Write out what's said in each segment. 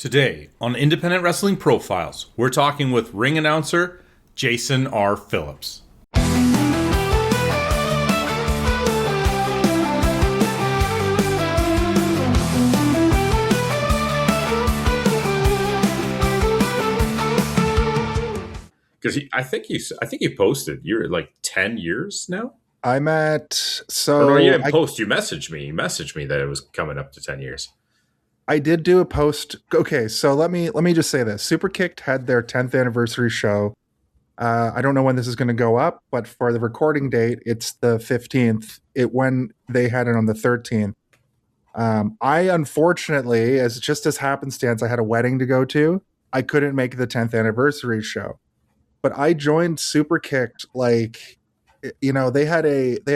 Today on Independent Wrestling Profiles, we're talking with ring announcer Jason R Phillips. Because I think you posted. You're at like 10 years now. I'm at Or no, you so didn't post. You messaged me. You messaged me that it was coming up to 10 years. I did do a post. Okay, so let me just say this. Superkicked had their 10th anniversary show. I don't know when this is going to go up, but for the recording date, it's the 15th. When they had it on the 13th. I unfortunately, as happenstance, I had a wedding to go to. I couldn't make the 10th anniversary show, but I joined Superkicked they had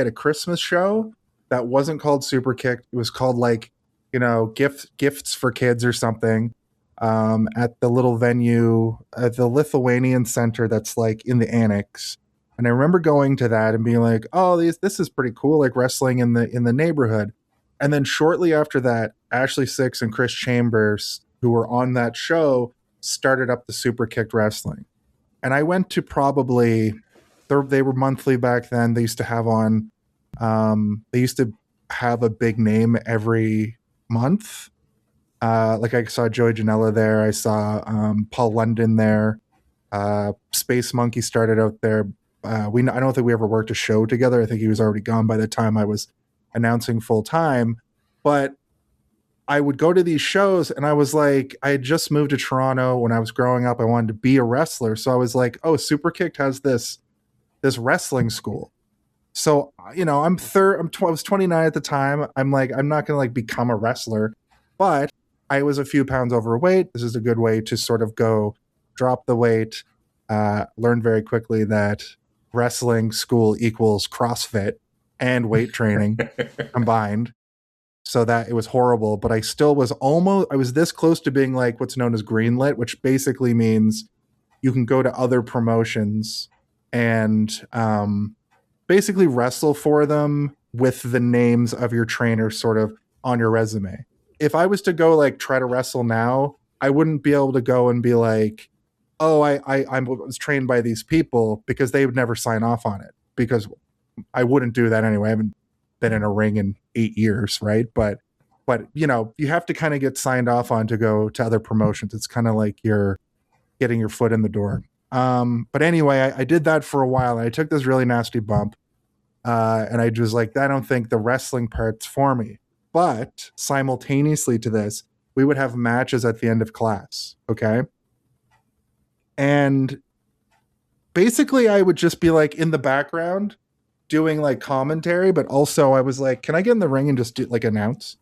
a Christmas show that wasn't called Superkicked. It was called gifts for kids or something, at the little venue at the Lithuanian Center that's like in the annex. And I remember going to that and being like, "Oh, this is pretty cool, like wrestling in the neighborhood." And then shortly after that, Ashley Six and Chris Chambers, who were on that show, started up the Superkicked Wrestling. And I went to they were monthly back then. They used to have a big name every month. Like I saw Joey Janela there. I saw Paul London there. Space Monkey started out there. I don't think we ever worked a show together. I think he was already gone by the time I was announcing full time. But I would go to these shows and I was like, I had just moved to Toronto when I was growing up. I wanted to be a wrestler. So I was like, oh, Superkicked has this wrestling school. So, I was 29 at the time. I'm like, I'm not going to become a wrestler, but I was a few pounds overweight. This is a good way to sort of go drop the weight, learn very quickly that wrestling school equals CrossFit and weight training combined. So that it was horrible, but I was this close to being like what's known as greenlit, which basically means you can go to other promotions and basically wrestle for them with the names of your trainers sort of on your resume. If I was to go try to wrestle now, I wouldn't be able to go and be like, oh, I was trained by these people, because they would never sign off on it, because I wouldn't do that anyway. I haven't been in a ring in 8 years, right? But you have to kind of get signed off on to go to other promotions. It's kind of like you're getting your foot in the door. But anyway, I did that for a while, and I took this really nasty bump. And I was like, I don't think the wrestling part's for me. But simultaneously to this, we would have matches at the end of class. Okay. And basically I would just be in the background doing commentary, but also I was like, can I get in the ring and just do announce?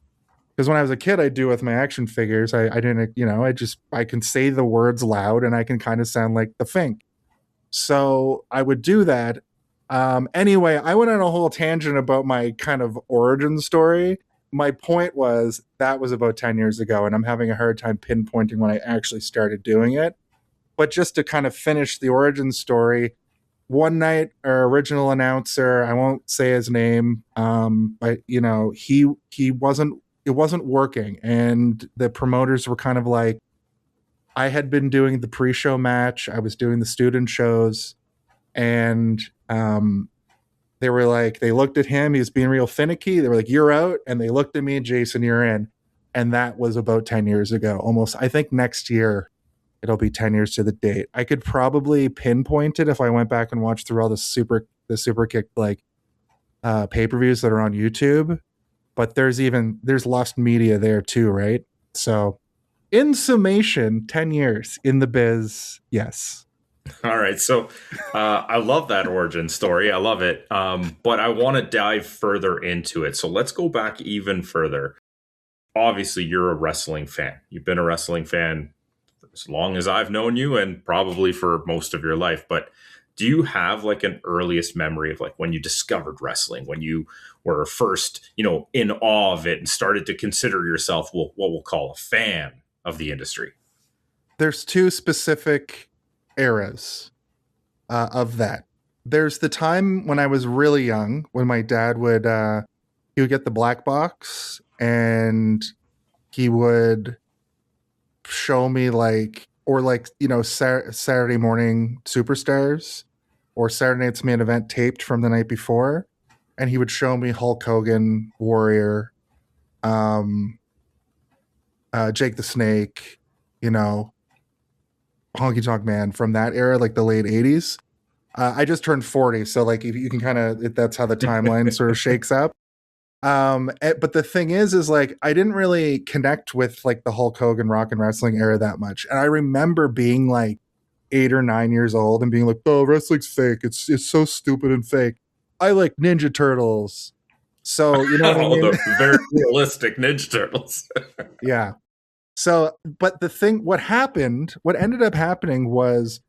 Because when I was a kid, I'd do with my action figures. I didn't, I can say the words loud and I can kind of sound like the Fink. So I would do that. Anyway, I went on a whole tangent about my kind of origin story. My point was that was about 10 years ago, and I'm having a hard time pinpointing when I actually started doing it. But just to kind of finish the origin story, one night our original announcer, I won't say his name, but it wasn't working, and the promoters were kind of like, I had been doing the pre-show match, I was doing the student shows, and they were like, they looked at him, he was being real finicky, they were like, you're out, and they looked at me, Jason, you're in. And that was about 10 years ago, almost. I think next year it'll be 10 years to the date. I could probably pinpoint it if I went back and watched through all the super kick pay-per-views that are on YouTube. But there's lost media there too, right? So in summation, 10 years in the biz, yes. All right. So I love that origin story. I love it. But I want to dive further into it. So let's go back even further. Obviously, you're a wrestling fan. You've been a wrestling fan as long as I've known you, and probably for most of your life. But do you have an earliest memory of when you discovered wrestling, when you were first, in awe of it and started to consider yourself what we'll call a fan of the industry? There's two specific eras of that. There's the time when I was really young, when my dad would get the black box, and he would show me like, or like, Saturday morning superstars or Saturday night's main event taped from the night before. And he would show me Hulk Hogan, Warrior, um, Jake the Snake, you know, Honky Tonk Man from that era, like the late 80s. I just turned 40. So like you can kind of, that's how the timeline sort of shakes up. But the thing is like I didn't really connect with like the Hulk Hogan rock and wrestling era that much. And I remember being like 8 or 9 years old and being like, "Oh, wrestling's fake. It's so stupid and fake. I like Ninja Turtles." So you know what I Oh, mean? the very realistic Ninja Turtles. Yeah. So, but what ended up happening was,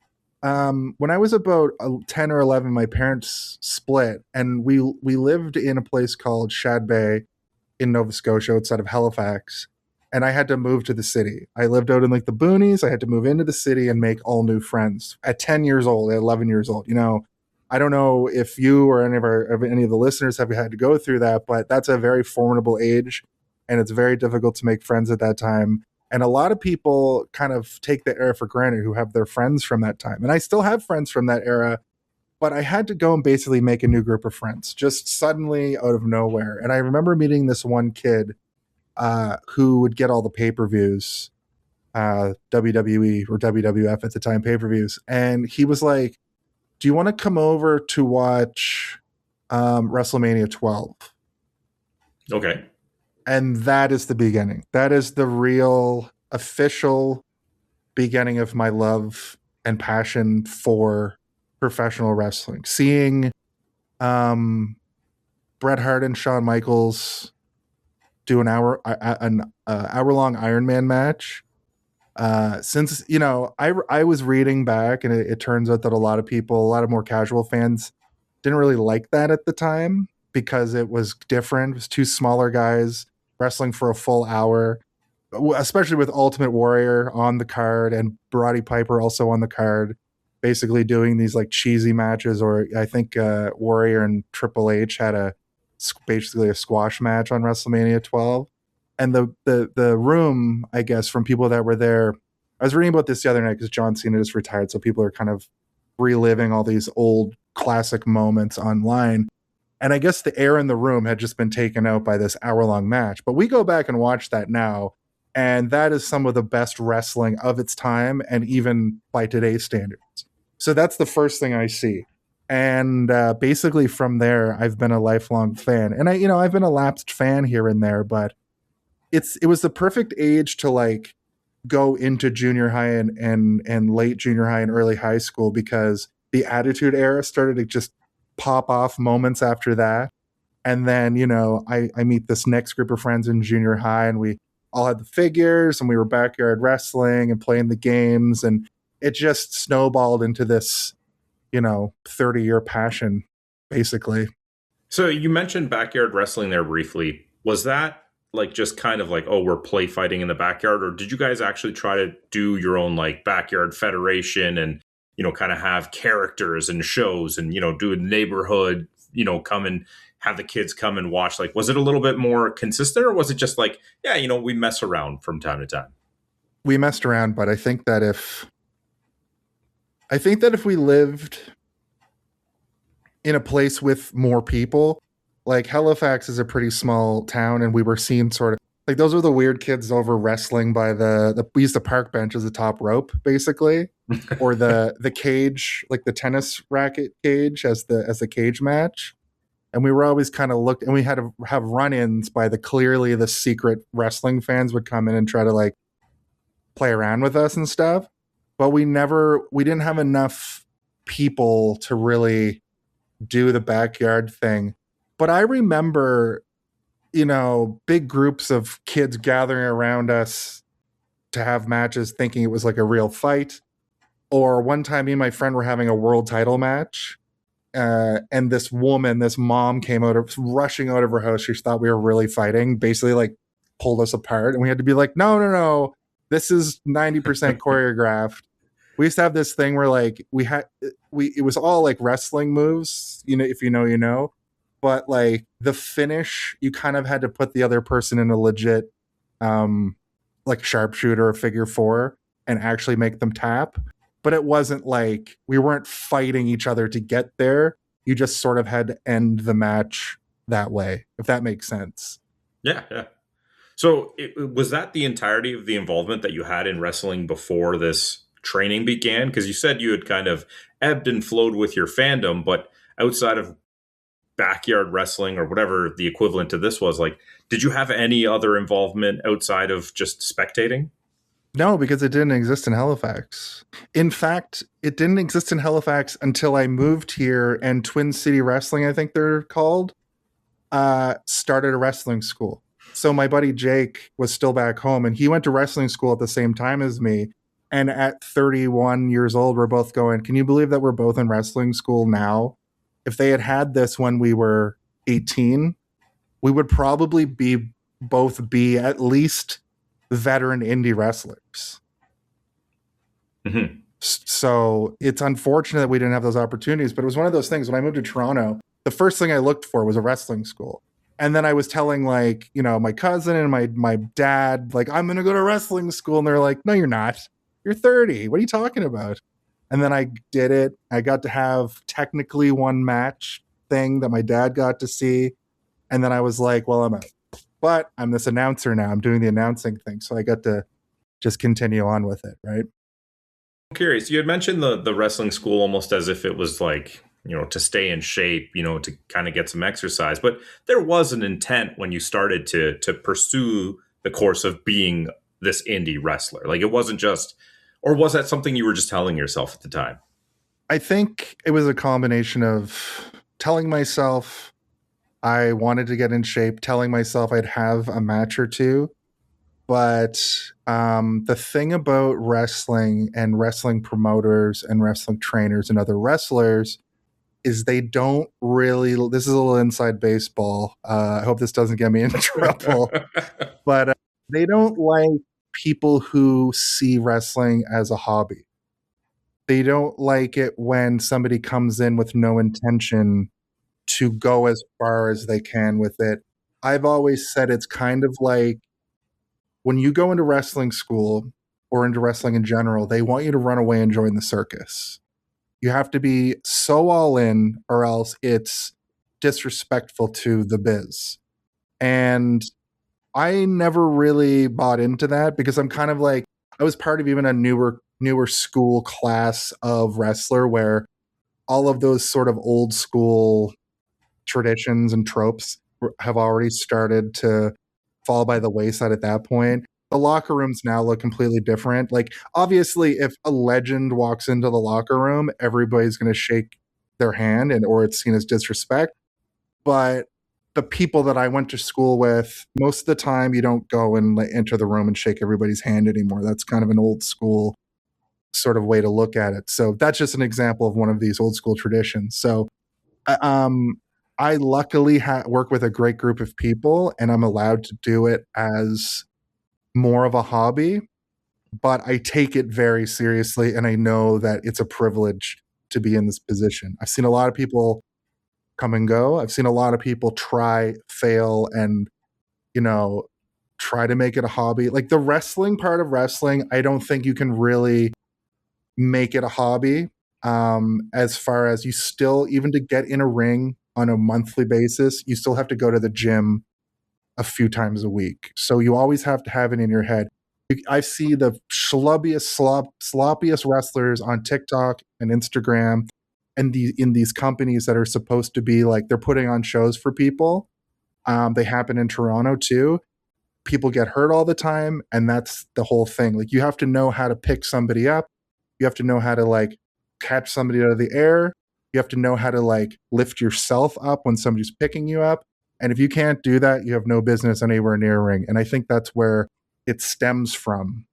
when I was about 10 or 11, my parents split, and we lived in a place called Shad Bay in Nova Scotia outside of Halifax, and I had to move to the city. I lived out in like the boonies. I had to move into the city and make all new friends at 10 years old, at 11 years old. I don't know if you or any of the listeners have had to go through that, but that's a very formidable age, and it's very difficult to make friends at that time. And a lot of people kind of take the era for granted who have their friends from that time. And I still have friends from that era, but I had to go and basically make a new group of friends just suddenly out of nowhere. And I remember meeting this one kid who would get all the pay-per-views, WWE or WWF at the time pay-per-views. And he was like, "Do you want to come over to watch WrestleMania 12?" Okay. And that is the beginning. That is the real official beginning of my love and passion for professional wrestling. Seeing Bret Hart and Shawn Michaels do an hour long Iron Man match. Since I was reading back, and it turns out that a lot of more casual fans didn't really like that at the time because it was different. It was two smaller guys wrestling for a full hour, especially with Ultimate Warrior on the card and Roddy Piper also on the card, basically doing these like cheesy matches. Or I think Warrior and Triple H had basically a squash match on WrestleMania 12. And the room, I guess, from people that were there, I was reading about this the other night because John Cena just retired, so people are kind of reliving all these old classic moments online. And I guess the air in the room had just been taken out by this hour-long match. But we go back and watch that now, and that is some of the best wrestling of its time, and even by today's standards. So that's the first thing I see. And basically from there, I've been a lifelong fan. And I've been a lapsed fan here and there, but it was the perfect age to like go into junior high and late junior high and early high school, because the Attitude Era started to just pop off moments after that. And then, I meet this next group of friends in junior high, and we all had the figures, and we were backyard wrestling and playing the games. And it just snowballed into this, 30-year passion, basically. So you mentioned backyard wrestling there briefly. Was that like just kind of like, oh, we're play fighting in the backyard, or did you guys actually try to do your own like backyard federation and kind of have characters and shows and do a neighborhood, come and have the kids come and watch? Like, was it a little bit more consistent, or was it just like, yeah, we mess around from time to time? We messed around, but I think that if we lived in a place with more people, like Halifax is a pretty small town, and we were seeing sort of like those are the weird kids over wrestling by we used to park bench as a top rope, basically, or the cage, like the tennis racket cage as the cage match. And we were always kind of and we had to have run-ins by clearly the secret wrestling fans would come in and try to like play around with us and stuff. But we didn't have enough people to really do the backyard thing. But I remember, big groups of kids gathering around us to have matches thinking it was like a real fight. Or one time me and my friend were having a world title match. And this mom came rushing out of her house. She thought we were really fighting, basically like pulled us apart. And we had to be like, no, this is 90% choreographed. We used to have this thing where like it was all like wrestling moves, if you know, but like the finish, you kind of had to put the other person in a legit like sharpshooter or figure four and actually make them tap. But it wasn't like we weren't fighting each other to get there. You just sort of had to end the match that way, if that makes sense. Yeah, yeah. So was that the entirety of the involvement that you had in wrestling before this training began? Because you said you had kind of ebbed and flowed with your fandom, but outside of backyard wrestling or whatever the equivalent to this was, like, did you have any other involvement outside of just spectating? No, because it didn't exist in Halifax. In fact, it didn't exist in Halifax until I moved here, and Twin City Wrestling, I think they're called, started a wrestling school. So my buddy Jake was still back home, and he went to wrestling school at the same time as me. And at 31 years old, we're both going, can you believe that we're both in wrestling school now? If they had had this when we were 18, we would probably both be at least veteran indie wrestlers. Mm-hmm. So it's unfortunate that we didn't have those opportunities, but it was one of those things. When I moved to Toronto, the first thing I looked for was a wrestling school. And then I was telling, like, you know, my cousin and my dad, like, I'm going to go to wrestling school. And they're like, no, you're not. You're 30. What are you talking about? And then I did it. I got to have technically one match thing that my dad got to see. And then I was like, well, I'm out. But I'm this announcer now. I'm doing the announcing thing. So I got to just continue on with it, right? I'm curious. You had mentioned the wrestling school almost as if it was like, you know, to stay in shape, you know, to kind of get some exercise. But there was an intent when you started to pursue the course of being this indie wrestler. Like it wasn't just, or was that something you were just telling yourself at the time? I think it was a combination of telling myself I wanted to get in shape, telling myself I'd have a match or two. But the thing about wrestling and wrestling promoters and wrestling trainers and other wrestlers is they don't really, this is a little inside baseball. I hope this doesn't get me in trouble, but they don't like people who see wrestling as a hobby. They don't like it when somebody comes in with no intention to go as far as they can with it. I've always said it's kind of like when you go into wrestling school or into wrestling in general, they want you to run away and join the circus. You have to be so all in, or else it's disrespectful to the biz. And I never really bought into that because I'm kind of like, I was part of even a newer school class of wrestler where all of those sort of old school traditions and tropes have already started to fall by the wayside at that point. The locker rooms now look completely different. Like, obviously, if a legend walks into the locker room, everybody's going to shake their hand and or it's seen as disrespect. But the people that I went to school with, most of the time you don't go and enter the room and shake everybody's hand anymore. That's kind of an old school sort of way to look at it. So that's just an example of one of these old school traditions. So I luckily work with a great group of people and I'm allowed to do it as more of a hobby, but I take it very seriously and I know that it's a privilege to be in this position. I've seen a lot of people come and go. I've seen a lot of people try, fail, and, you know, try to make it a hobby. Like the wrestling part of wrestling, I don't think you can really make it a hobby. As far as you still, even to get in a ring on a monthly basis, you still have to go to the gym a few times a week. So you always have to have it in your head. I see the sloppiest wrestlers on TikTok and Instagram and in these companies that are supposed to be like they're putting on shows for people. They happen in Toronto too. People get hurt all the time, and that's the whole thing. Like you have to know how to pick somebody up. You have to know how to like catch somebody out of the air. You have to know how to like lift yourself up when somebody's picking you up. And if you can't do that, you have no business anywhere near a ring. And I think that's where it stems from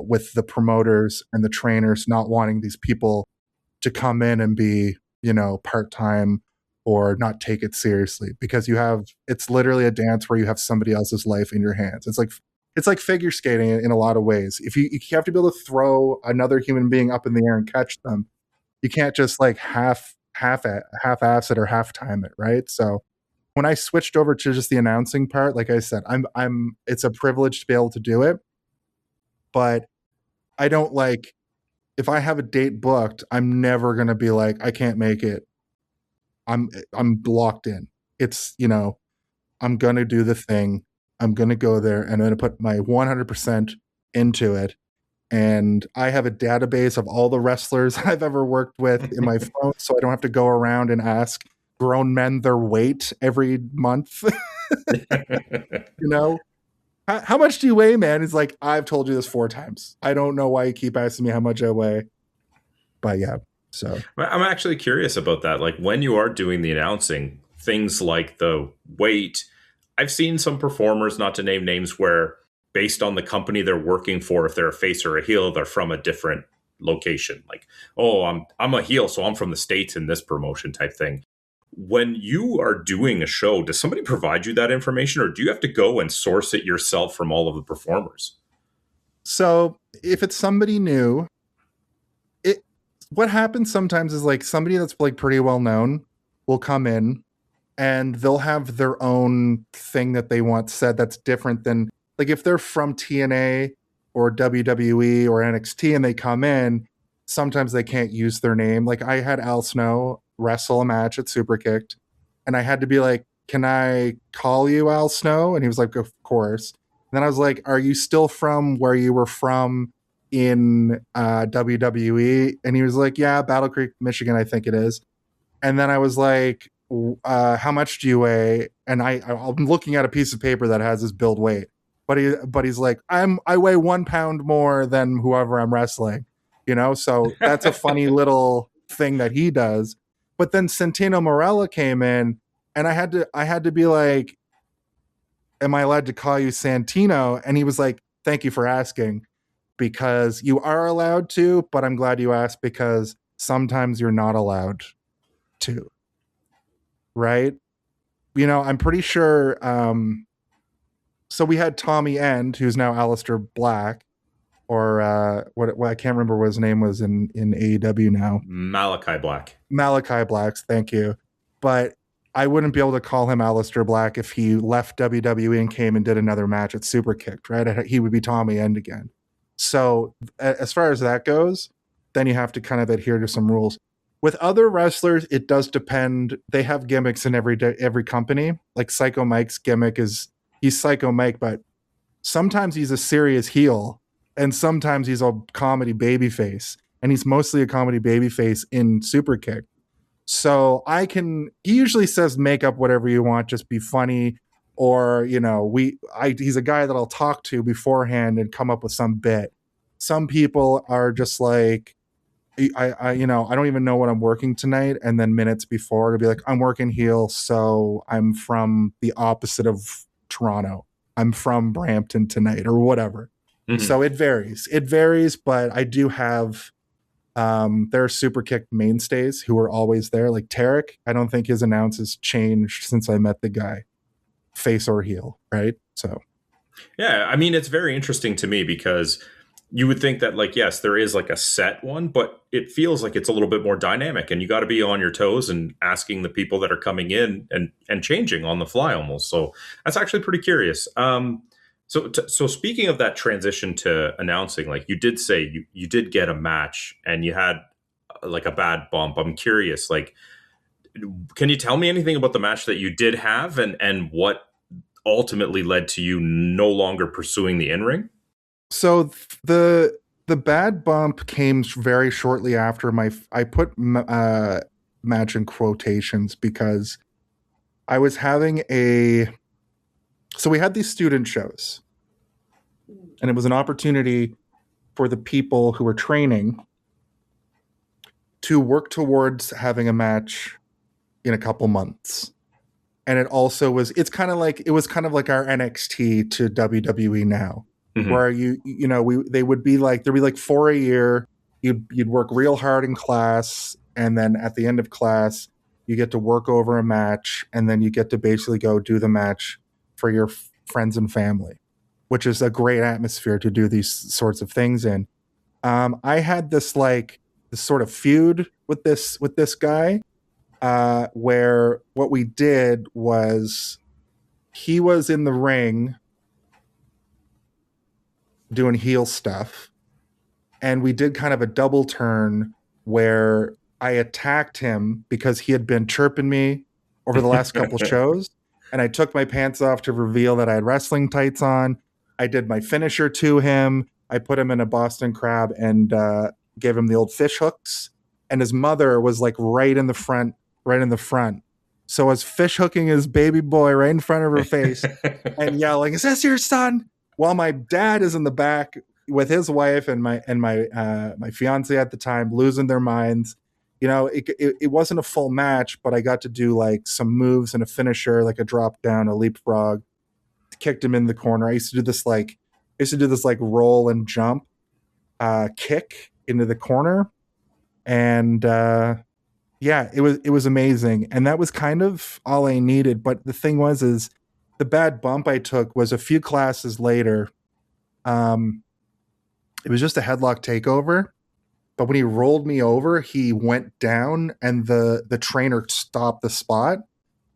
with the promoters and the trainers not wanting these people to come in and be, you know, part-time or not take it seriously because it's literally a dance where you have somebody else's life in your hands. It's like figure skating in a lot of ways. If you have to be able to throw another human being up in the air and catch them, you can't just like half-ass it or half-time it, right? So when I switched over to just the announcing part, like I said, it's a privilege to be able to do it. but I don't like, if I have a date booked, I'm never going to be like, I can't make it. I'm locked in. It's, I'm going to do the thing. I'm going to go there and I'm going to put my 100% into it. And I have a database of all the wrestlers I've ever worked with in my phone, so I don't have to go around and ask grown men their weight every month. you know, how much do you weigh, man? He's like, I've told you this 4 times. I don't know why you keep asking me how much I weigh, but yeah. So I'm actually curious about that. Like when you are doing the announcing, things like the weight, I've seen some performers, not to name names, where based on the company they're working for, if they're a face or a heel, they're from a different location. Like, oh, I'm a heel, so I'm from the States in this promotion type thing. When you are doing a show, does somebody provide you that information, or do you have to go and source it yourself from all of the performers? So if it's somebody new, what happens sometimes is like somebody that's like pretty well known will come in and they'll have their own thing that they want said that's different than, like, if they're from TNA or WWE or NXT and they come in, sometimes they can't use their name. Like I had Al Snow wrestle a match at Superkicked and I had to be like, can I call you Al Snow? And he was like, of course. And then I was like, are you still from where you were from in WWE? And he was like, yeah, Battle Creek, Michigan, I think it is. And then I was like, how much do you weigh? And I'm looking at a piece of paper that has his build weight, but he's like, I weigh 1 pound more than whoever I'm wrestling, So that's a funny little thing that he does. But then Santino Marella came in, and I had to be like, am I allowed to call you Santino? And he was like, thank you for asking, because you are allowed to, but I'm glad you asked because sometimes you're not allowed to. Right? I'm pretty sure. So we had Tommy End, who's now Aleister Black, or what I can't remember what his name was in AEW now. Malachi Black. Malachi Blacks, thank you. But I wouldn't be able to call him Aleister Black if he left WWE and came and did another match at Superkicked, right? He would be Tommy End again. So as far as that goes, then you have to kind of adhere to some rules. With other wrestlers, it does depend. They have gimmicks in every company. Like Psycho Mike's gimmick he's Psycho Mike, but sometimes he's a serious heel, and sometimes he's a comedy babyface, and he's mostly a comedy babyface in Superkick. So he usually says, make up whatever you want, just be funny, or he's a guy that I'll talk to beforehand and come up with some bit. Some people are just like, I don't even know what I'm working tonight, and then minutes before to be like, I'm working heel, so I'm from the opposite of Toronto. I'm from Brampton tonight, or whatever. Mm-hmm. So it varies, but I do have there are Superkick mainstays who are always there, like Tarek. I don't think his announce has changed since I met the guy, face or heel, right? So yeah, I mean, it's very interesting to me because you would think that, like, yes, there is like a set one, but it feels like it's a little bit more dynamic, and you got to be on your toes and asking the people that are coming in and changing on the fly almost. So that's actually pretty curious. So speaking of that transition to announcing, like you did say you did get a match and you had like a bad bump. I'm curious, like, can you tell me anything about the match that you did have and what ultimately led to you no longer pursuing the in-ring? So the bad bump came very shortly after I put match in quotations because I was having so we had these student shows, and it was an opportunity for the people who were training to work towards having a match in a couple months. And it also was kind of like our NXT to WWE now. Mm-hmm. Where they would be like, there'd be like 4 a year. You'd work real hard in class, and then at the end of class, you get to work over a match, and then you get to basically go do the match for your friends and family, which is a great atmosphere to do these sorts of things in. I had this sort of feud with this guy, where what we did was he was in the ring doing heel stuff, and we did kind of a double turn where I attacked him because he had been chirping me over the last couple shows, and I took my pants off to reveal that I had wrestling tights on. I did my finisher to him. I put him in a Boston Crab and gave him the old fish hooks. And his mother was like right in the front, right in the front. So I was fish hooking his baby boy right in front of her face and yelling, "Is this your son?" While my dad is in the back with his wife and my fiance at the time, losing their minds. You know, it wasn't a full match, but I got to do like some moves and a finisher, like a drop down, a leapfrog, kicked him in the corner. I used to do this like roll and jump kick into the corner, and yeah, it was amazing, and that was kind of all I needed. But the thing was, is the bad bump I took was a few classes later. It was just a headlock takeover, but when he rolled me over, he went down, and the trainer stopped the spot.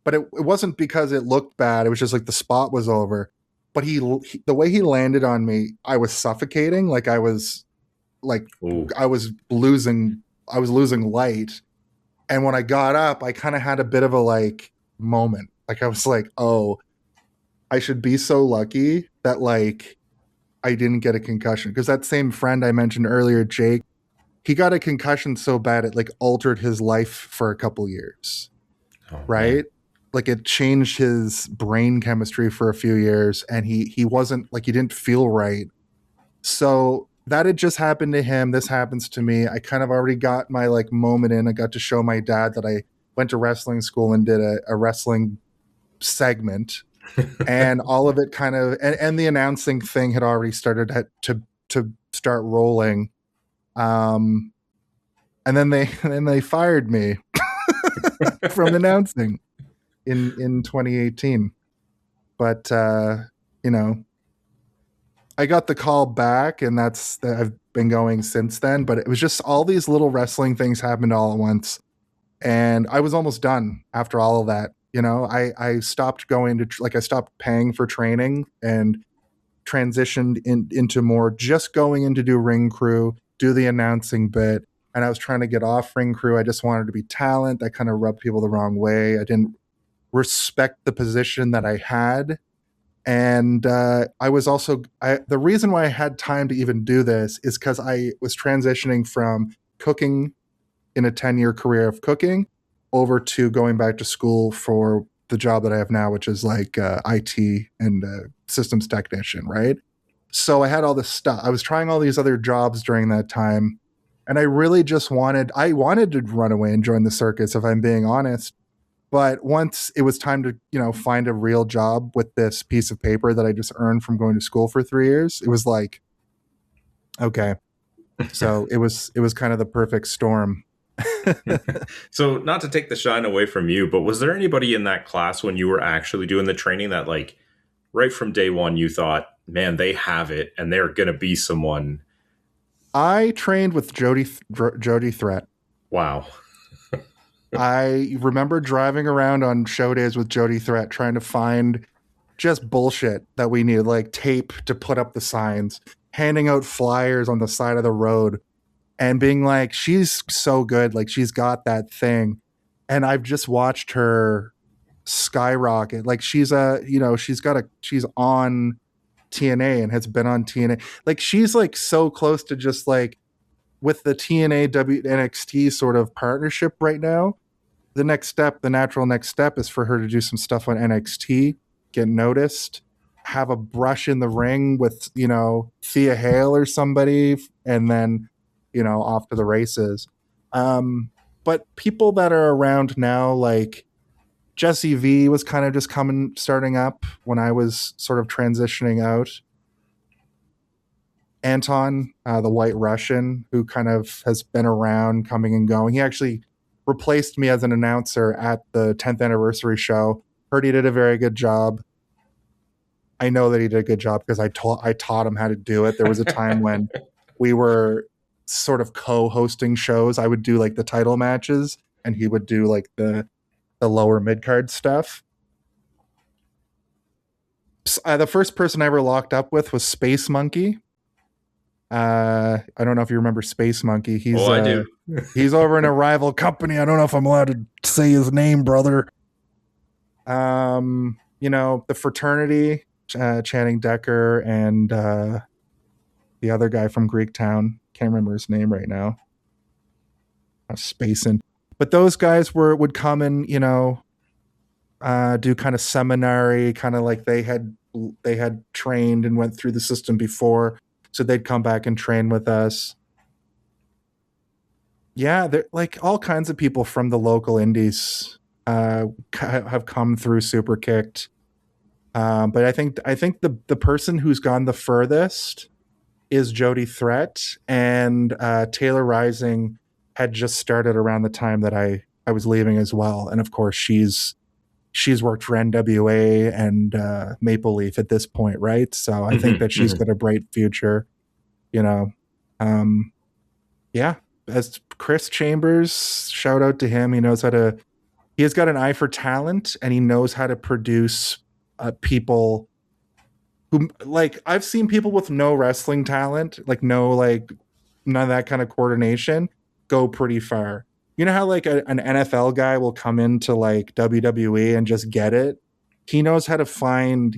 But it wasn't because it looked bad. It was just like the spot was over. But the way he landed on me, I was suffocating. Like Ooh. I was losing light. And when I got up, I kind of had a bit of a like moment. Like I was like, oh, I should be so lucky that like I didn't get a concussion. Because that same friend I mentioned earlier, Jake, he got a concussion so bad it like altered his life for a couple years. Oh, Right? man. Like it changed his brain chemistry for a few years, and he wasn't like, he didn't feel right. So that had just happened to him. This happens to me. I kind of already got my like moment in. I got to show my dad that I went to wrestling school and did a wrestling segment, and all of it kind of, and the announcing thing had already started to start rolling. And then they fired me from announcing in 2018. But you know, I got the call back, and I've been going since then. But it was just all these little wrestling things happened all at once, and I was almost done after all of that. You know, I stopped going to like I stopped paying for training and transitioned into more just going in to do ring crew, do the announcing bit. And I was trying to get off ring crew. I just wanted to be talent. That kind of rubbed people the wrong way. I didn't respect the position that I had. And I was also, the reason why I had time to even do this is because I was transitioning from cooking in a 10-year career of cooking over to going back to school for the job that I have now, which is like IT and systems technician, right? So I had all this stuff. I was trying all these other jobs during that time. And I really just I wanted to run away and join the circus, if I'm being honest. But once it was time to, you know, find a real job with this piece of paper that I just earned from going to school for 3 years, it was like, okay. So it was kind of the perfect storm. So not to take the shine away from you, but was there anybody in that class when you were actually doing the training that like right from day one you thought, man, they have it and they're going to be someone? I trained with Jody Threat. Wow. I remember driving around on show days with Jody Threat trying to find just bullshit that we needed, like tape to put up the signs, handing out flyers on the side of the road, and being like, she's so good. Like, she's got that thing. And I've just watched her skyrocket. Like, she's on TNA and has been on TNA. Like, she's like so close to just like with the TNA NXT sort of partnership right now. The natural next step is for her to do some stuff on NXT, get noticed, have a brush in the ring with, you know, Thea Hale or somebody, and then, you know, off to the races. But people that are around now, like Jesse V was kind of just starting up when I was sort of transitioning out. Anton, the White Russian, who kind of has been around coming and going. He actually replaced me as an announcer at the 10th anniversary show. Heard he did a very good job. I know that he did a good job because I taught him how to do it. There was a time when we were sort of co-hosting shows. I would do like the title matches and he would do like the lower mid-card stuff. The first person I ever locked up with was Space Monkey. I don't know if you remember Space Monkey. Oh, I do. He's over in a rival company. I don't know if I'm allowed to say his name, brother. The fraternity, Channing Decker and the other guy from Greektown. Can't remember his name right now. I'm spacing. But those guys would come and, do kind of seminary, kind of like they had trained and went through the system before. So they'd come back and train with us. Yeah, they're like all kinds of people from the local indies have come through Super Kicked. But I think the person who's gone the furthest is Jody Threat, and Taylor Rising had just started around the time that I was leaving as well. And of course, she's worked for NWA and Maple Leaf at this point, right? So I think that she's got a bright future. You know, um, yeah. As Chris Chambers, shout out to him. He has got an eye for talent, and he knows how to produce people who, like, I've seen people with no wrestling talent, like no, like none of that kind of coordination, go pretty far. You know how like an NFL guy will come into like WWE and just get it? He knows how to find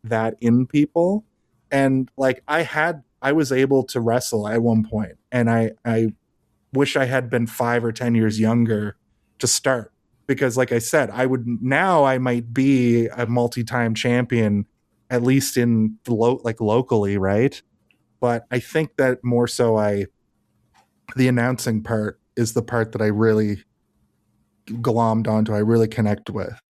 that in people. And like I was able to wrestle at one point, and I wish I had been 5 or 10 years younger to start, because like I said, I might be a multi-time champion, at least in like locally, right? But I think that more so the announcing part is the part that I really glommed onto, I really connect with.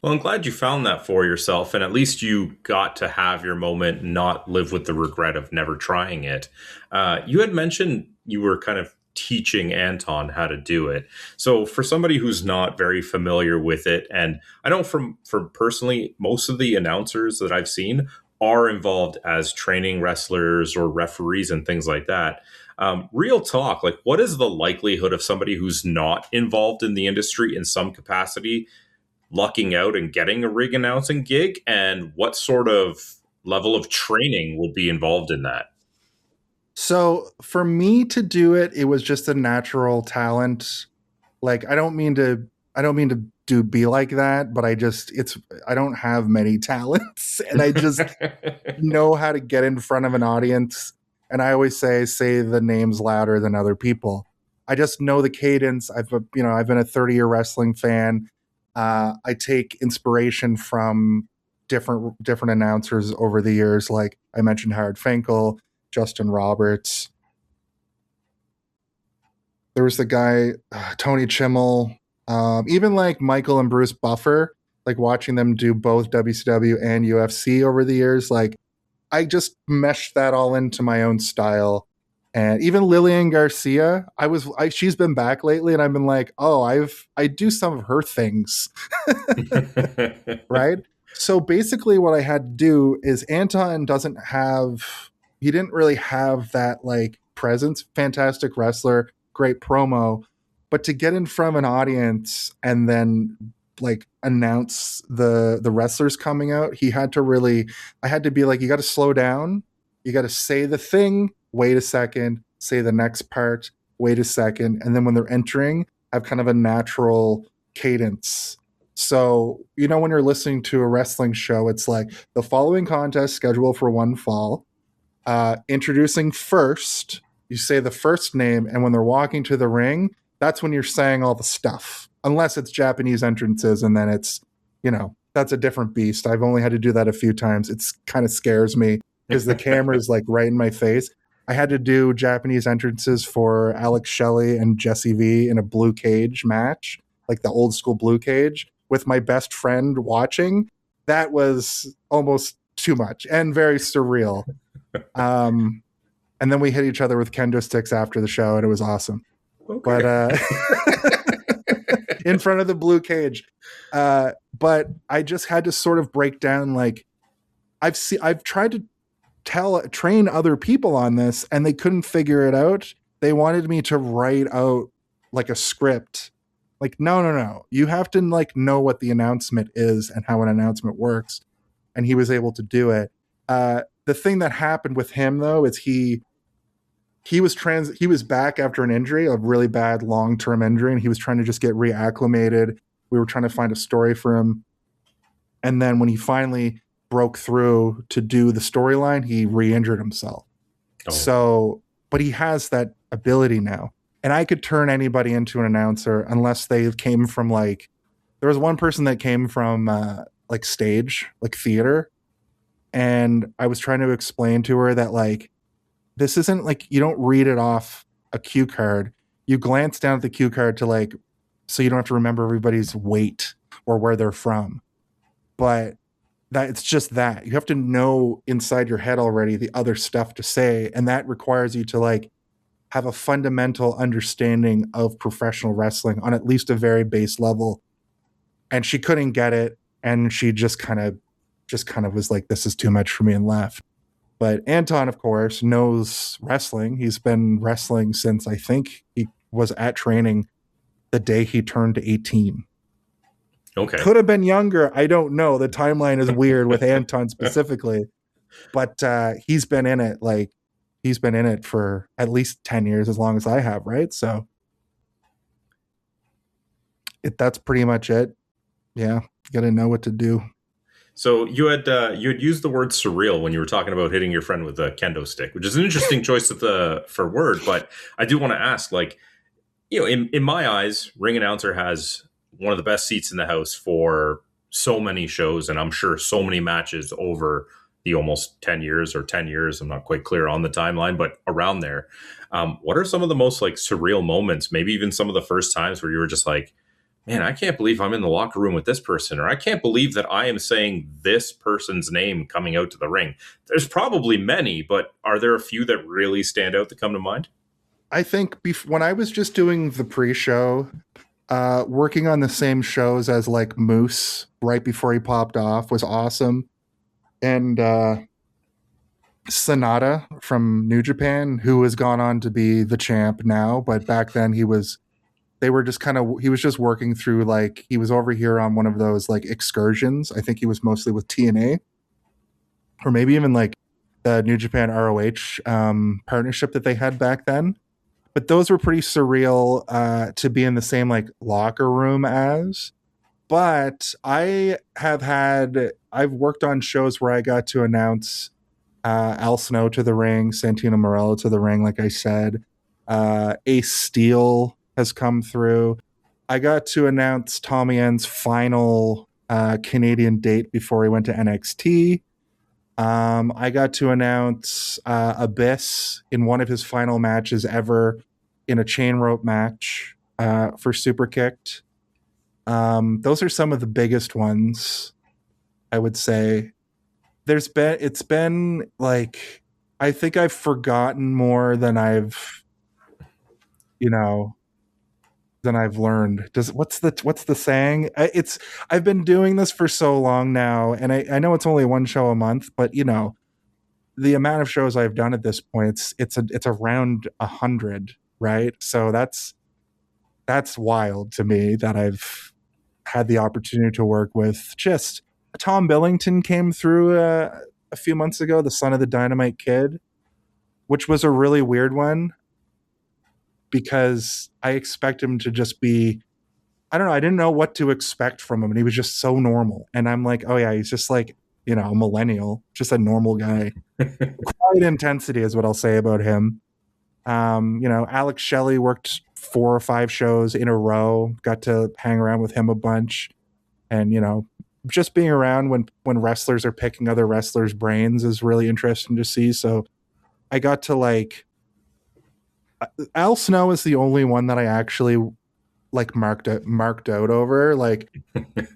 Well, I'm glad you found that for yourself, and at least you got to have your moment, and not live with the regret of never trying it. You had mentioned you were kind of teaching Anton how to do it. So, for somebody who's not very familiar with it, and I know from personally, most of the announcers that I've seen are involved as training wrestlers or referees and things like that. Real talk, like what is the likelihood of somebody who's not involved in the industry in some capacity lucking out and getting a rig announcing gig, and what sort of level of training would be involved in that? So for me to do it, it was just a natural talent. Like I don't mean to be like that, but I don't have many talents, and I just know how to get in front of an audience. And I always say the names louder than other people. I just know the cadence. I've been a 30-year wrestling fan. I take inspiration from different announcers over the years. Like I mentioned, Howard Finkel, Justin Roberts. There was the guy, Tony Chimmel, even like Michael and Bruce Buffer. Like watching them do both WCW and UFC over the years, like I just meshed that all into my own style. And even Lillian Garcia, she's been back lately, and I've been like, oh, I do some of her things, right? So basically, what I had to do is he didn't really have that like presence. Fantastic wrestler, great promo, but to get in front of an audience and then like announce the wrestlers coming out, I had to be like, you got to slow down, you got to say the thing, wait a second, say the next part, wait a second, and then when they're entering, have kind of a natural cadence. So when you're listening to a wrestling show, it's like the following contest scheduled for one fall, introducing first, you say the first name, and when they're walking to the ring, that's when you're saying all the stuff. Unless it's Japanese entrances, and then that's a different beast. I've only had to do that a few times. It's kind of scares me because the camera is like right in my face. I had to do Japanese entrances for Alex Shelley and Jesse V in a blue cage match, like the old school blue cage, with my best friend watching. That was almost too much and very surreal. And then we hit each other with kendo sticks after the show, and it was awesome. Okay. But in front of the blue cage. But I just had to sort of break down, like I've tried to train other people on this, and they couldn't figure it out. They wanted me to write out like a script. Like, no. You have to like know what the announcement is and how an announcement works. And he was able to do it. the thing that happened with him though is he was back after an injury, a really bad long-term injury, and he was trying to just get reacclimated. We were trying to find a story for him. And then when he finally broke through to do the storyline, he re-injured himself. Oh. So, but he has that ability now. And I could turn anybody into an announcer unless they came from like, there was one person that came from like stage, like theater. And I was trying to explain to her that like, this isn't like, you don't read it off a cue card. You glance down at the cue card to like, so you don't have to remember everybody's weight or where they're from. But that it's just that you have to know inside your head already the other stuff to say. And that requires you to like have a fundamental understanding of professional wrestling on at least a very base level. And she couldn't get it. And she just kind of was like, this is too much for me, and left. But Anton, of course, knows wrestling. He's been wrestling since I think he was at training the day he turned 18. Okay. Could have been younger. I don't know. The timeline is weird with Anton specifically. But he's been in it for at least 10 years, as long as I have, right? So that's pretty much it. Yeah, you got to know what to do. So you had used the word surreal when you were talking about hitting your friend with a kendo stick, which is an interesting choice for word. But I do want to ask, like, you know, in my eyes, ring announcer has one of the best seats in the house for so many shows, and I'm sure so many matches over the almost 10 years or 10 years. I'm not quite clear on the timeline, but around there. What are some of the most like surreal moments, maybe even some of the first times where you were just like, man, I can't believe I'm in the locker room with this person, or I can't believe that I am saying this person's name coming out to the ring? There's probably many, but are there a few that really stand out that come to mind? I think when I was just doing the pre-show, working on the same shows as like Moose right before he popped off was awesome. And Sonata from New Japan, who has gone on to be the champ now, but back then he was just working through, like, he was over here on one of those like excursions. I think he was mostly with TNA, or maybe even like the New Japan ROH partnership that they had back then. But those were pretty surreal to be in the same like locker room as. But I've worked on shows where I got to announce Al Snow to the ring, Santino Morello to the ring, like I said. Ace Steel has come through. I got to announce Tommy N's final Canadian date before he went to NXT. I got to announce Abyss in one of his final matches ever in a chain rope match for Super Kicked. Those are some of the biggest ones, I would say. It's been like, I think I've forgotten more than I've learned. What's the saying? I've been doing this for so long now, and I know it's only one show a month, but you know, the amount of shows I've done at this point, it's around 100, right? So that's wild to me that I've had the opportunity to work with. Just Tom Billington came through a few months ago, the son of the Dynamite Kid, which was a really weird one because I expect him to just be, I don't know, I didn't know what to expect from him, and he was just so normal. And I'm like, oh yeah, he's just like, you know, a millennial, just a normal guy. Quiet intensity is what I'll say about him. You know, Alex Shelley worked 4 or 5 shows in a row, got to hang around with him a bunch. And, you know, just being around when wrestlers are picking other wrestlers' brains is really interesting to see. So I got to like, Al Snow is the only one that I actually like marked out over. Like,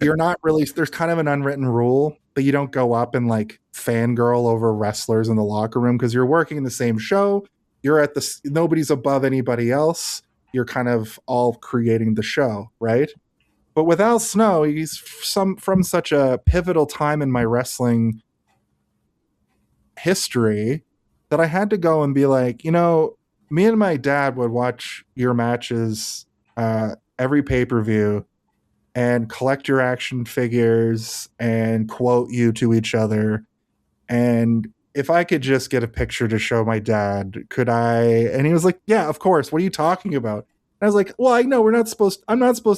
you're not really, there's kind of an unwritten rule that you don't go up and like fangirl over wrestlers in the locker room because you're working in the same show. You're at nobody's above anybody else. You're kind of all creating the show, right? But with Al Snow, he's from such a pivotal time in my wrestling history that I had to go and be like, you know, me and my dad would watch your matches every pay-per-view and collect your action figures and quote you to each other. And if I could just get a picture to show my dad, could I? And he was like, yeah, of course. What are you talking about? And I was like, well, I know I'm not supposed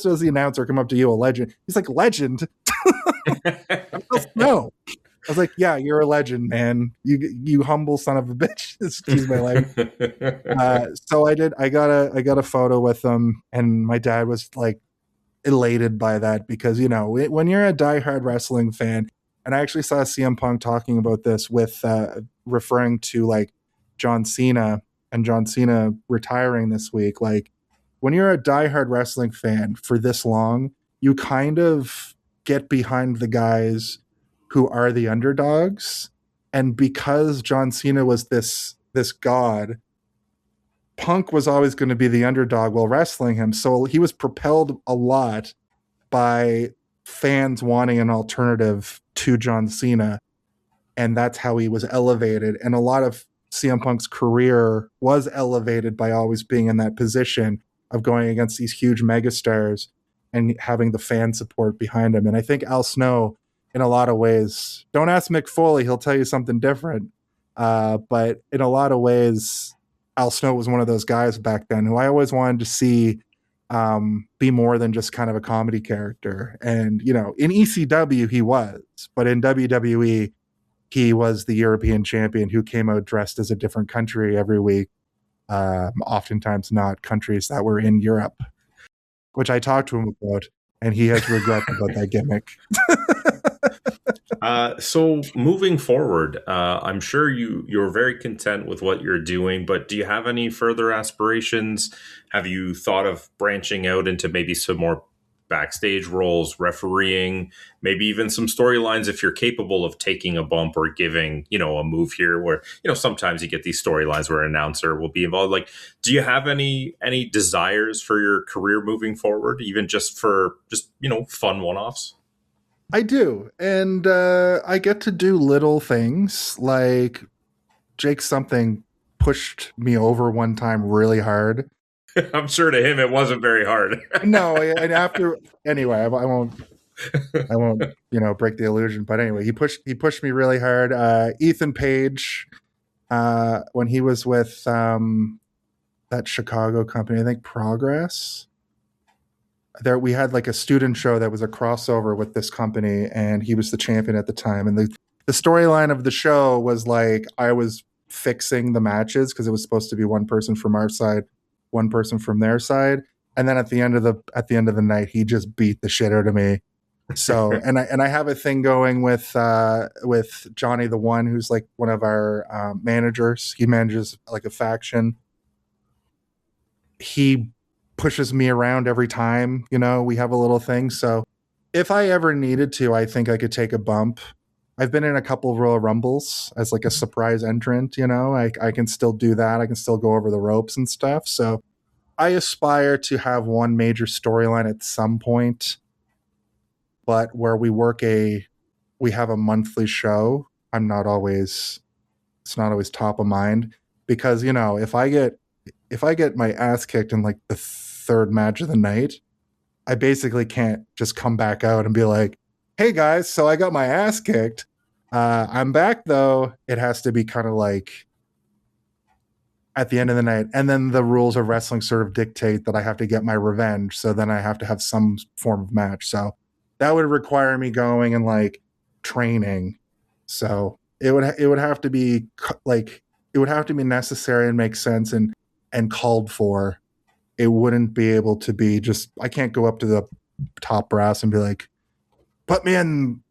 to, as the announcer, come up to you, a legend. He's like, legend? No. I was like, yeah, you're a legend, man. You humble son of a bitch. Excuse my language. So I got a photo with him, and my dad was like elated by that because, you know, when you're a diehard wrestling fan, and I actually saw CM Punk talking about this with referring to like John Cena and John Cena retiring this week. Like, when you're a diehard wrestling fan for this long, you kind of get behind the guys who are the underdogs. And because John Cena was this god, Punk was always going to be the underdog while wrestling him. So he was propelled a lot by fans wanting an alternative to John Cena. And that's how he was elevated. And a lot of CM Punk's career was elevated by always being in that position of going against these huge megastars and having the fan support behind him. And I think Al Snow, in a lot of ways, don't ask Mick Foley, he'll tell you something different. But in a lot of ways, Al Snow was one of those guys back then who I always wanted to see be more than just kind of a comedy character. And, you know, in ECW, he was, but in WWE, he was the European champion who came out dressed as a different country every week, oftentimes not countries that were in Europe, which I talked to him about, and he has regrets about that gimmick. So moving forward, I'm sure you're very content with what you're doing, but do you have any further aspirations? Have you thought of branching out into maybe some more backstage roles, refereeing, maybe even some storylines if you're capable of taking a bump or giving, you know, a move here where, you know, sometimes you get these storylines where an announcer will be involved. Like, do you have any desires for your career moving forward, even just for you know, fun one-offs? I do. And I get to do little things like Jake Something pushed me over one time really hard. I'm sure to him it wasn't very hard. No, and after anyway, I won't you know, break the illusion. But anyway, he pushed me really hard. Ethan Page, when he was with that Chicago company, I think Progress. There we had like a student show that was a crossover with this company, and he was the champion at the time. And the storyline of the show was like I was fixing the matches because it was supposed to be one person from our side, one person from their side. And then at the end of the night, he just beat the shit out of me. So and I have a thing going with Johnny the One, who's like one of our managers. He manages like a faction. He pushes me around every time, you know, we have a little thing. So if I ever needed to, I think I could take a bump. I've been in a couple of Royal Rumbles as like a surprise entrant, you know, I can still do that. I can still go over the ropes and stuff. So I aspire to have one major storyline at some point, but where we have a monthly show. It's not always top of mind because, you know, if I get my ass kicked in like the third match of the night, I basically can't just come back out and be like, hey guys, so I got my ass kicked. I'm back though. It has to be kind of like at the end of the night. And then the rules of wrestling sort of dictate that I have to get my revenge. So then I have to have some form of match. So that would require me going and like training. So it would have to be like, it would have to be necessary and make sense and called for. It wouldn't be able to be just, I can't go up to the top brass and be like, put me in,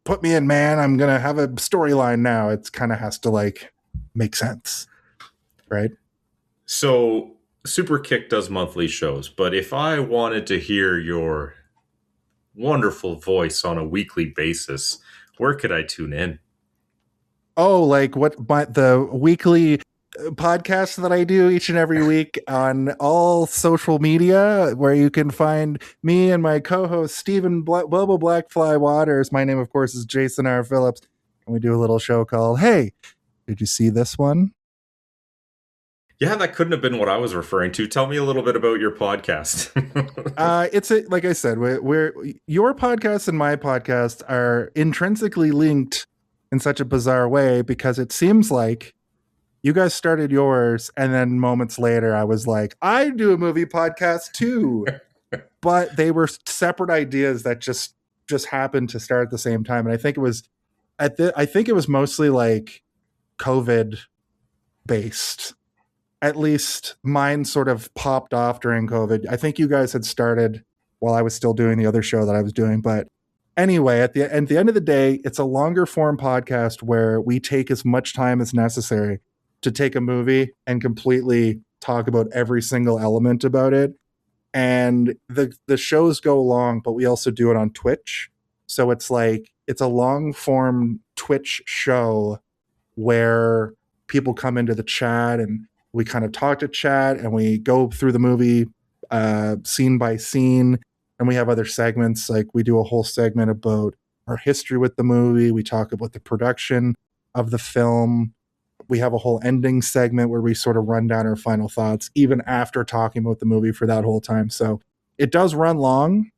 man. I'm going to have a storyline now. It's kind of has to like make sense. Right. So Super Kick does monthly shows, but if I wanted to hear your wonderful voice on a weekly basis, where could I tune in? Oh, like what? But the weekly podcast that I do each and every week on all social media, where you can find me and my co-host Stephen Bobo Blackfly Waters. My name, of course, is Jason R Phillips, and we do a little show called "Hey, did you see this one?" Yeah, that couldn't have been what I was referring to. Tell me a little bit about your podcast. Like I said, we're your podcast and my podcast are intrinsically linked in such a bizarre way, because it seems like you guys started yours, and then moments later I was like, I do a movie podcast too. But they were separate ideas that just happened to start at the same time. And I think it was I think it was mostly like COVID based. At least mine sort of popped off during COVID. I think you guys had started while I was still doing the other show that I was doing. But anyway, at the end of the day, it's a longer form podcast where we take as much time as necessary to take a movie and completely talk about every single element about it. And the shows go long, but we also do it on Twitch. So it's like it's a long form Twitch show where people come into the chat and we kind of talk to chat and we go through the movie scene by scene. And we have other segments, like we do a whole segment about our history with the movie. We talk about the production of the film. We have a whole ending segment where we sort of run down our final thoughts, even after talking about the movie for that whole time. So it does run long,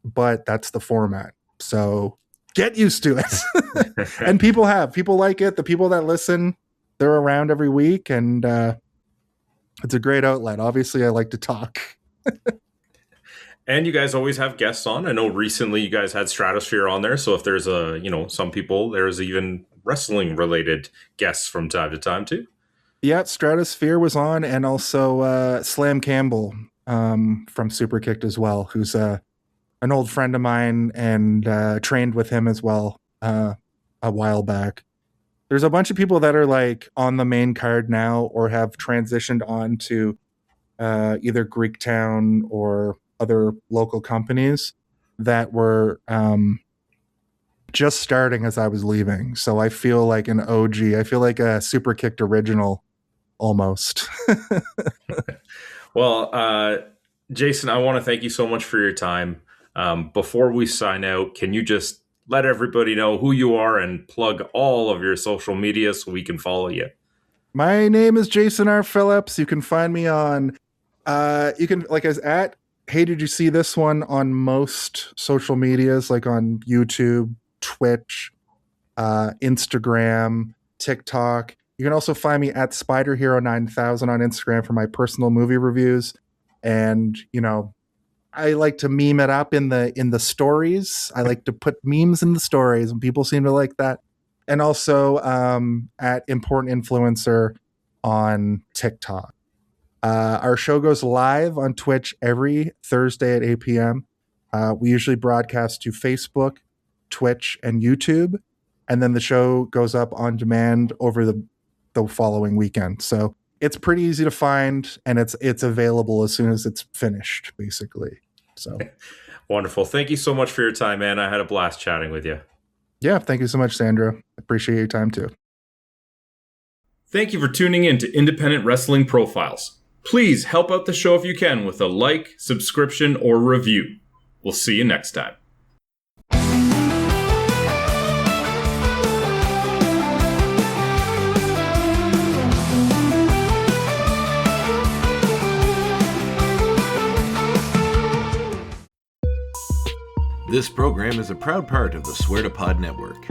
but that's the format. So get used to it. And people like it. The people that listen, they're around every week, and it's a great outlet. Obviously, I like to talk. And you guys always have guests on. I know recently you guys had Stratosphere on there. So if there's some people, there's even wrestling related guests from time to time too. Yeah, Stratosphere was on, and also Slam Campbell from Super Kicked as well, who's an old friend of mine, and trained with him as well a while back. There's a bunch of people that are like on the main card now or have transitioned on to either Greektown or other local companies that were just starting as I was leaving. So I feel like an OG. I feel like a Super Kicked original almost. Well, Jason, I want to thank you so much for your time. Before we sign out, can you just let everybody know who you are and plug all of your social media so we can follow you? My name is Jason R Phillips. You can find me on you can like as at Hey Did You See This One on most social medias, like on YouTube, Twitch, Instagram, TikTok. You can also find me at SpiderHero9000 on Instagram for my personal movie reviews. And, I like to meme it up in the stories. I like to put memes in the stories, and people seem to like that. And also at Important Influencer on TikTok. Our show goes live on Twitch every Thursday at 8 p.m. We usually broadcast to Facebook, Twitch, and YouTube. And then the show goes up on demand over the following weekend. So it's pretty easy to find, and it's available as soon as it's finished, basically. So wonderful. Thank you so much for your time, man. I had a blast chatting with you. Yeah, thank you so much, Sandro. Appreciate your time too. Thank you for tuning in to Independent Wrestling Profiles. Please help out the show if you can with a like, subscription, or review. We'll see you next time. This program is a proud part of the Swear to Pod Network.